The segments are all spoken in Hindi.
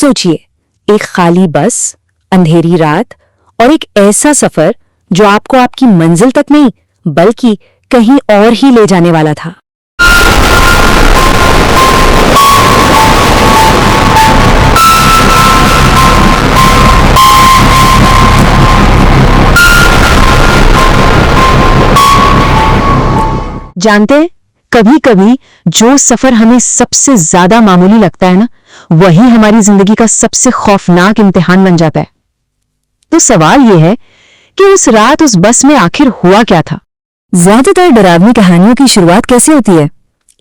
सोचिए, एक खाली बस, अंधेरी रात और एक ऐसा सफर जो आपको आपकी मंजिल तक नहीं बल्कि कहीं और ही ले जाने वाला था। जानते हैं, कभी कभी जो सफर हमें सबसे ज्यादा मामूली लगता है ना, वही हमारी जिंदगी का सबसे खौफनाक इम्तिहान बन जाता है। तो सवाल यह है कि उस रात उस बस में आखिर हुआ क्या था। ज्यादातर डरावनी कहानियों की शुरुआत कैसे होती है?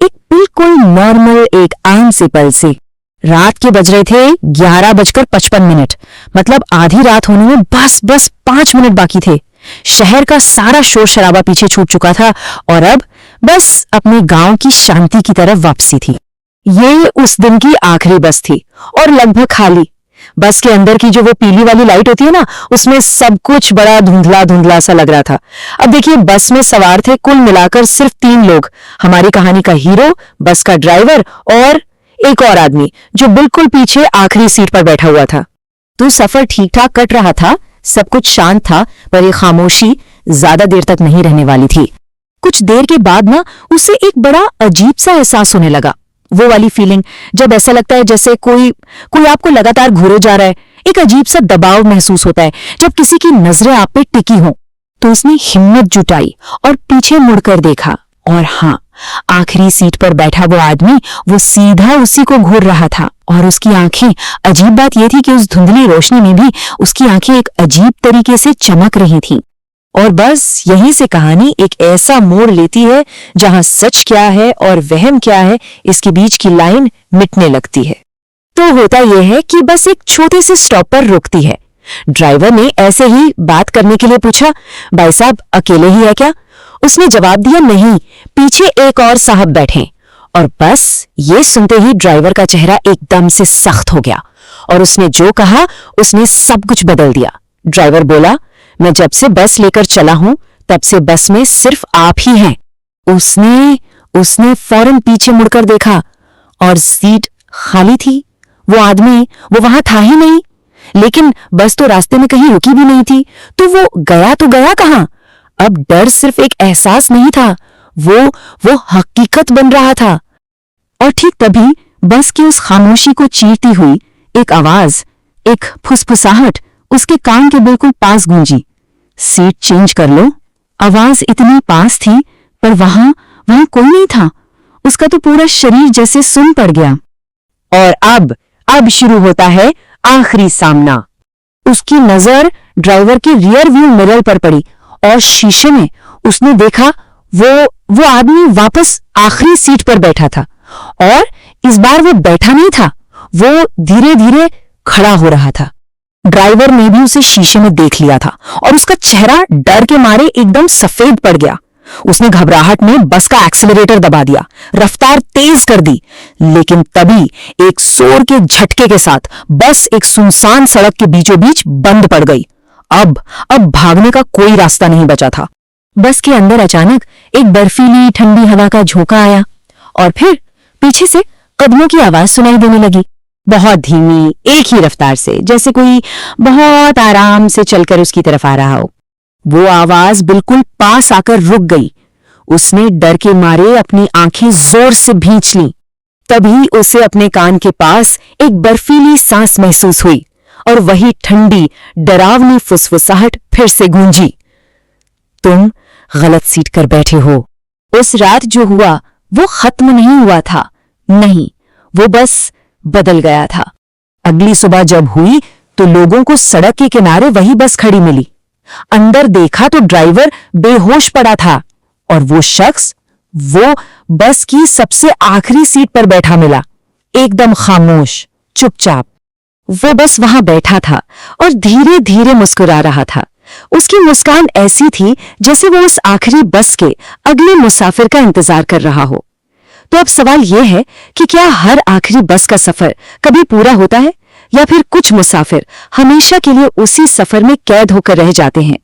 एक बिल्कुल नॉर्मल, एक आम से पल से। रात के बज रहे थे 11:55, मतलब आधी रात होने में बस 5 मिनट बाकी थे। शहर का सारा शोर शराबा पीछे छूट चुका था और अब बस अपने गांव की शांति की तरफ वापसी थी। ये उस दिन की आखिरी बस थी और लगभग खाली। बस के अंदर की जो वो पीली वाली लाइट होती है ना, उसमें सब कुछ बड़ा धुंधला धुंधला सा लग रहा था। अब देखिए, बस में सवार थे कुल मिलाकर सिर्फ 3 लोग। हमारी कहानी का हीरो, बस का ड्राइवर और एक और आदमी जो बिल्कुल पीछे आखिरी सीट पर बैठा हुआ था। तो सफर ठीक ठाक कट रहा था, सब कुछ शांत था, पर ये खामोशी ज्यादा देर तक नहीं रहने वाली थी। कुछ देर के बाद ना उसे एक बड़ा अजीब सा एहसास होने लगा। वो वाली फीलिंग जब ऐसा लगता है जैसे कोई आपको लगातार घूरे जा रहा है। एक अजीब सा दबाव महसूस होता है जब किसी की नजरें आप पे टिकी हों। तो उसने हिम्मत जुटाई और पीछे मुड़कर देखा, और हाँ, आखिरी सीट पर बैठा वो आदमी वो सीधा उसी को घूर रहा था। और उसकी आंखें, अजीब बात यह थी कि उस धुंधली रोशनी में भी उसकी आंखें एक अजीब तरीके से चमक रही थीं। और बस यहीं से कहानी एक ऐसा मोड़ लेती है जहां सच क्या है और वहम क्या है, इसके बीच की लाइन मिटने लगती है। तो होता यह है कि बस एक छोटे से स्टॉप पर रुकती है। ड्राइवर ने ऐसे ही बात करने के लिए पूछा, भाई साहब अकेले ही है क्या? उसने जवाब दिया, नहीं, पीछे एक और साहब बैठे। और बस ये सुनते ही ड्राइवर का चेहरा एकदम से सख्त हो गया और उसने जो कहा उसने सब कुछ बदल दिया। ड्राइवर बोला, मैं जब से बस लेकर चला हूं तब से बस में सिर्फ आप ही हैं। उसने फौरन पीछे मुड़कर देखा और सीट खाली थी। वो आदमी वो वहां था ही नहीं। लेकिन बस तो रास्ते में कहीं रुकी भी नहीं थी, तो गया कहां? अब डर सिर्फ एक एहसास नहीं था, वो हकीकत बन रहा था। और ठीक तभी बस की उस खामोशी को चीरती हुई एक आवाज, एक फुसफुसाहट उसके कान के बिल्कुल पास गूंजी। सीट चेंज कर लो। आवाज इतनी पास थी पर वहां कोई नहीं था। उसका तो पूरा शरीर जैसे सुन पड़ गया। और अब शुरू होता है आखिरी सामना। उसकी नजर ड्राइवर के रियर व्यू मिरर पर पड़ी और शीशे में उसने देखा वो आदमी वापस आखिरी सीट पर बैठा था। और इस बार वो बैठा नहीं था, वो धीरे धीरे खड़ा हो रहा था। ड्राइवर ने भी उसे शीशे में देख लिया था और उसका चेहरा डर के मारे एकदम सफेद पड़ गया। उसने घबराहट में बस का एक्सीलरेटर दबा दिया, रफ्तार तेज कर दी। लेकिन तभी एक जोर के झटके के साथ बस एक सुनसान सड़क के बीचों बीच बंद पड़ गई। अब भागने का कोई रास्ता नहीं बचा था। बस के अंदर अचानक एक बर्फीली ठंडी हवा का झोंका आया और फिर पीछे से कदमों की आवाज सुनाई देने लगी, बहुत धीमी, एक ही रफ्तार से, जैसे कोई बहुत आराम से चलकर उसकी तरफ आ रहा हो। वो आवाज बिल्कुल पास आकर रुक गई। उसने डर के मारे अपनी आंखें जोर से भींच लीं। तभी उसे अपने कान के पास एक बर्फीली सांस महसूस हुई और वही ठंडी डरावनी फुसफुसाहट फिर से गूंजी, तुम गलत सीट कर बैठे हो। उस रात जो हुआ वो खत्म नहीं हुआ था, नहीं, वो बस बदल गया था। अगली सुबह जब हुई तो लोगों को सड़क के किनारे वही बस खड़ी मिली। अंदर देखा तो ड्राइवर बेहोश पड़ा था और वो शख्स वो बस की सबसे आखिरी सीट पर बैठा मिला, एकदम खामोश, चुपचाप। वो बस वहां बैठा था और धीरे धीरे मुस्कुरा रहा था। उसकी मुस्कान ऐसी थी जैसे वो उस आखिरी बस के अगले मुसाफिर का इंतजार कर रहा हो। तो अब सवाल यह है कि क्या हर आखिरी बस का सफर कभी पूरा होता है, या फिर कुछ मुसाफिर हमेशा के लिए उसी सफर में कैद होकर रह जाते हैं?